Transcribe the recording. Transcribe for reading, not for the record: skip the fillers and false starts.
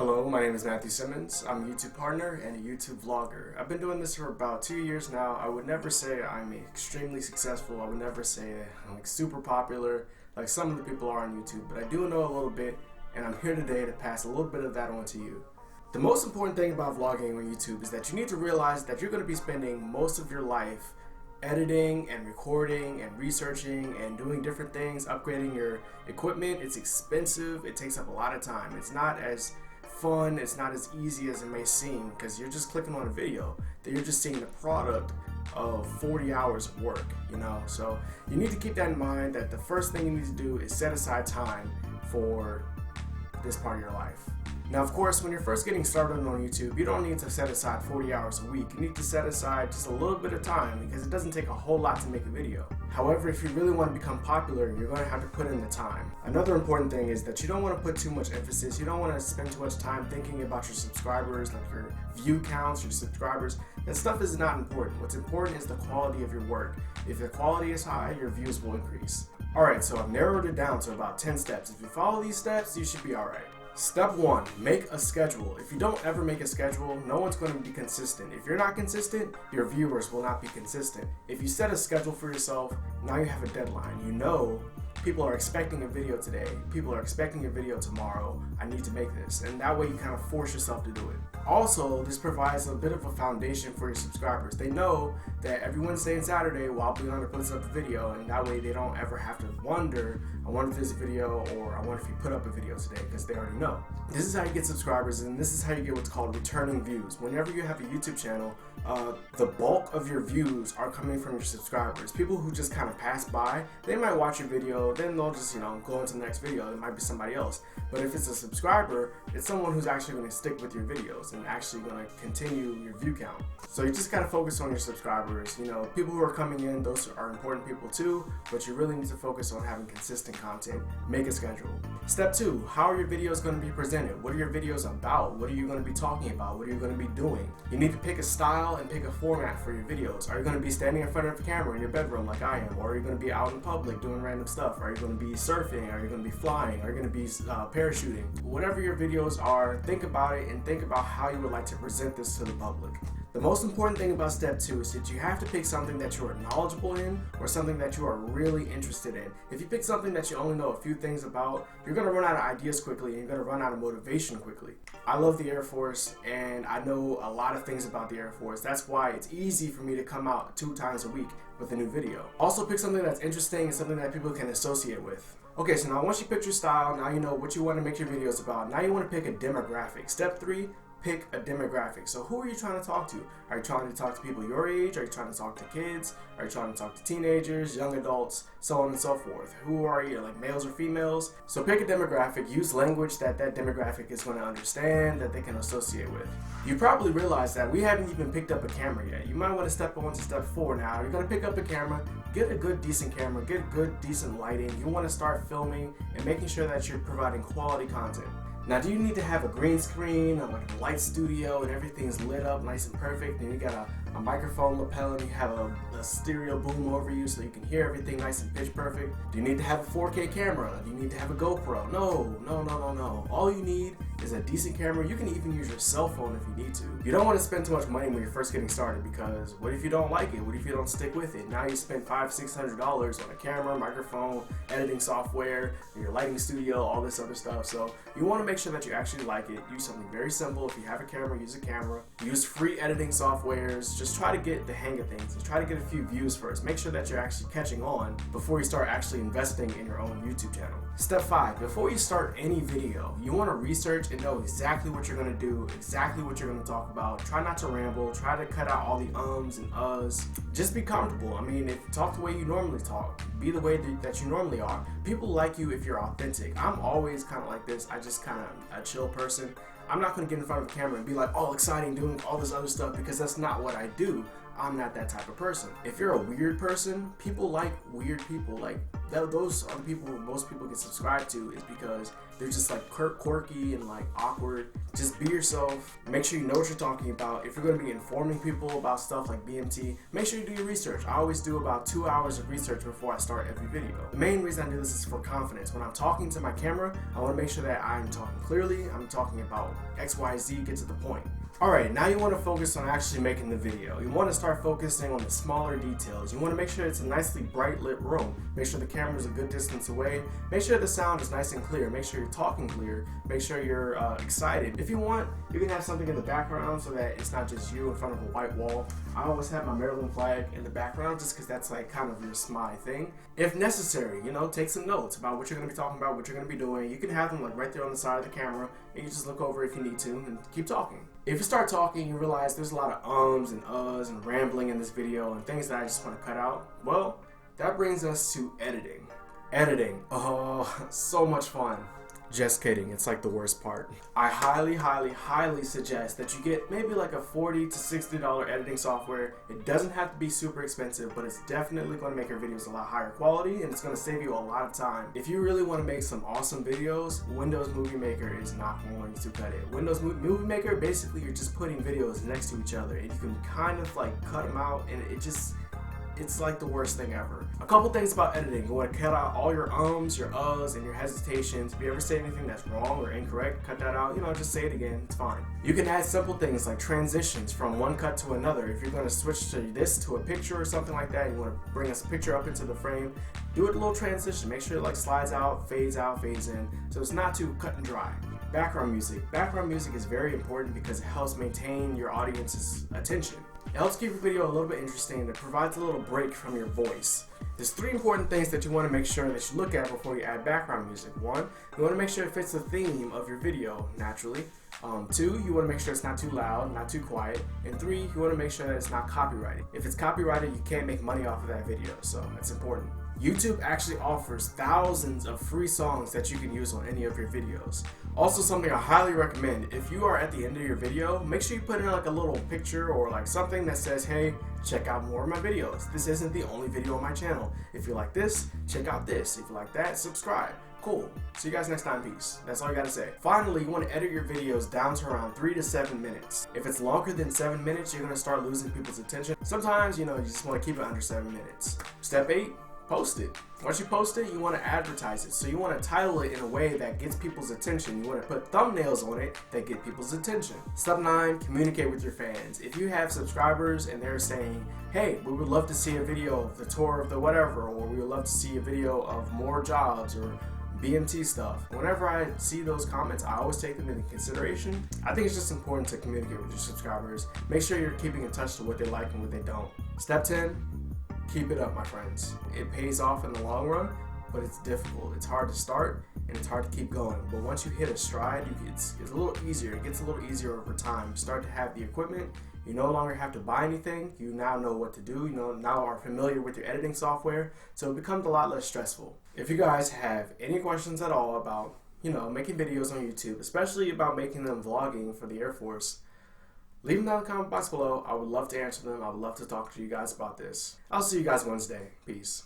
Hello, my name is Matthew Simmons. I'm a YouTube partner and a YouTube vlogger. I've been doing this for about 2 years now. I would never say I'm extremely successful. I would never say I'm super popular like some of the people are on YouTube, but I do know a little bit, and I'm here today to pass a little bit of that on to you. The most important thing about vlogging on YouTube is that you need to realize that you're going to be spending most of your life editing and recording and researching and doing different things, upgrading your equipment. It's expensive. It takes up a lot of time. It's not as fun, it's not as easy as it may seem, because you're just clicking on a video that you're just seeing the product of 40 hours of work, so you need to keep that in mind, that the first thing you need to do is set aside time for this part of your life. Now, of course, when you're first getting started on YouTube, you don't need to set aside 40 hours a week. You need to set aside just a little bit of time, because it doesn't take a whole lot to make a video. However, if you really want to become popular, you're going to have to put in the time. Another important thing is that you don't want to put too much emphasis. You don't want to spend too much time thinking about your subscribers, like your view counts, your subscribers. That stuff is not important. What's important is the quality of your work. If the quality is high, your views will increase. Alright, so I've narrowed it down to about 10 steps. If you follow these steps, you should be alright. Step 1, make a schedule. If you don't ever make a schedule, no one's going to be consistent. If you're not consistent, your viewers will not be consistent. If you set a schedule for yourself, now you have a deadline. You know people are expecting a video today, people are expecting a video tomorrow, I need to make this. And that way you kind of force yourself to do it. Also, this provides a bit of a foundation for your subscribers. They know that every Wednesday and Saturday, WildBlueYonder puts up a video, and that way they don't ever have to wonder, I wonder if there's a video, or I wonder if you put up a video today, because they already know. This is how you get subscribers, and this is how you get what's called returning views. Whenever you have a YouTube channel, the bulk of your views are coming from your subscribers. People who just kind of pass by, they might watch your video, then they'll just, go into the next video. It might be somebody else. But if it's a subscriber, it's someone who's actually going to stick with your videos and actually going to continue your view count. So you just got to focus on your subscribers. People who are coming in, those are important people too, but you really need to focus on having consistent content. Make a schedule. Step 2, how are your videos going to be presented? What are your videos about? What are you going to be talking about? What are you going to be doing? You need to pick a style and pick a format for your videos. Are you going to be standing in front of the camera in your bedroom like I am? Or are you going to be out in public doing random stuff? Are you going to be surfing? Are you going to be flying? Are you going to be parachuting? Whatever your videos are, think about it and think about how you would like to present this to the public. The most important thing about step 2 is that you have to pick something that you are knowledgeable in, or something that you are really interested in. If you pick something that you only know a few things about, you're going to run out of ideas quickly, and you're going to run out of motivation quickly. I love the Air Force, and I know a lot of things about the Air Force. That's why it's easy for me to come out 2 times a week with a new video. Also, pick something that's interesting and something that people can associate with. Okay, so now once you pick your style, now you know what you want to make your videos about. Now you want to pick a demographic. Step 3, pick a demographic. So who are you trying to talk to? Are you trying to talk to people your age? Are you trying to talk to kids? Are you trying to talk to teenagers, young adults, so on and so forth? Who are you, like males or females? So pick a demographic, use language that demographic is going to understand, that they can associate with. You probably realize that we haven't even picked up a camera yet. You might want to step on to step 4 now. You're going to pick up a camera, get a good decent camera, get good decent lighting. You want to start filming and making sure that you're providing quality content. Now, do you need to have a green screen, or like a light studio, and everything's lit up nice and perfect, and you got a microphone lapel, and you have a stereo boom over you so you can hear everything nice and pitch perfect? Do you need to have a 4K camera? Do you need to have a GoPro? No. All you need is a decent camera. You can even use your cell phone if you need to. You don't want to spend too much money when you're first getting started, because what if you don't like it? What if you don't stick with it? Now you spend $500-600 on a camera, microphone, editing software, your lighting studio, all this other stuff. So you want to make sure that you actually like it. Use something very simple. If you have a camera, use a camera. Use free editing softwares. Just try to get the hang of things. Try to get a few views first. Make sure that you're actually catching on before you start actually investing in your own YouTube channel. Step 5, before you start any video, you want to research and know exactly what you're going to do, exactly what you're going to talk about. Try not to ramble. Try to cut out all the ums and uhs. Just be comfortable. Talk the way you normally talk. Be the way that you normally are. People like you if you're authentic. I'm always kind of like this. I just kind of a chill person. I'm not going to get in front of a camera and be like all exciting doing all this other stuff, because that's not what I do. I'm not that type of person. If you're a weird person, people like weird people. Like those are the people most people get subscribed to, is because they're just like quirky and like awkward. Just be yourself. Make sure you know what you're talking about. If you're going to be informing people about stuff like BMT, make sure you do your research. I always do about 2 hours of research before I start every video. The main reason I do this is for confidence. When I'm talking to my camera, I want to make sure that I'm talking clearly. I'm talking about X, Y, Z, get to the point. Alright, now you want to focus on actually making the video. You want to start focusing on the smaller details. You want to make sure it's a nicely bright lit room. Make sure the camera is a good distance away. Make sure the sound is nice and clear. Make sure you're talking clear. Make sure you're excited. If you want, you can have something in the background so that it's not just you in front of a white wall. I always have my Maryland flag in the background just because that's like kind of your my thing. If necessary, you know, take some notes about what you're going to be talking about, what you're going to be doing. You can have them like right there on the side of the camera, and you just look over if you need to and keep talking. If you start talking, you realize there's a lot of ums and uhs and rambling in this video and things that I just want to cut out. Well, that brings us to editing. Editing, oh, so much fun. Just kidding, it's like the worst part. I highly suggest that you get maybe like a $40 to $60 editing software. It doesn't have to be super expensive, but it's definitely going to make your videos a lot higher quality, and it's going to save you a lot of time. If you really want to make some awesome videos, Windows Movie Maker is not going to cut it. Windows Movie Maker, basically you're just putting videos next to each other, and you can kind of like cut them out, and it's like the worst thing ever. A couple things about editing. You want to cut out all your ums, your uhs, and your hesitations. If you ever say anything that's wrong or incorrect, cut that out. You know, just say it again. It's fine. You can add simple things like transitions from one cut to another. If you're going to switch to this to a picture or something like that, you want to bring a picture up into the frame, do it a little transition. Make sure it like slides out, fades in, so it's not too cut and dry. Background music. Background music is very important because it helps maintain your audience's attention. It helps keep your video a little bit interesting, and it provides a little break from your voice. There's 3 important things that you want to make sure that you look at before you add background music. 1, you want to make sure it fits the theme of your video naturally. 2, you want to make sure it's not too loud, not too quiet. And 3, you want to make sure that it's not copyrighted. If it's copyrighted, you can't make money off of that video, so that's important. YouTube actually offers thousands of free songs that you can use on any of your videos. Also, something I highly recommend, if you are at the end of your video, make sure you put in like a little picture or like something that says, hey, check out more of my videos. This isn't the only video on my channel. If you like this, check out this. If you like that, subscribe. Cool. See you guys next time. Peace. That's all you gotta say. Finally, you want to edit your videos down to around 3 to 7 minutes. If it's longer than 7 minutes, you're gonna start losing people's attention. Sometimes, you know, you just want to keep it under 7 minutes. Step 8. Post it. Once you post it, you want to advertise it. So you want to title it in a way that gets people's attention. You want to put thumbnails on it that get people's attention. Step 9, communicate with your fans. If you have subscribers and they're saying, hey, we would love to see a video of the tour of the whatever, or we would love to see a video of more jobs or BMT stuff. Whenever I see those comments, I always take them into consideration. I think it's just important to communicate with your subscribers. Make sure you're keeping in touch to what they like and what they don't. Step 10, keep it up, my friends. It pays off in the long run, but it's difficult. It's hard to start and it's hard to keep going. But once you hit a stride, it's a little easier. It gets a little easier over time. You start to have the equipment. You no longer have to buy anything. You now know what to do. You now are familiar with your editing software. So it becomes a lot less stressful. If you guys have any questions at all about, making videos on YouTube, especially about making them vlogging for the Air Force, leave them down in the comment box below. I would love to answer them. I would love to talk to you guys about this. I'll see you guys Wednesday. Peace.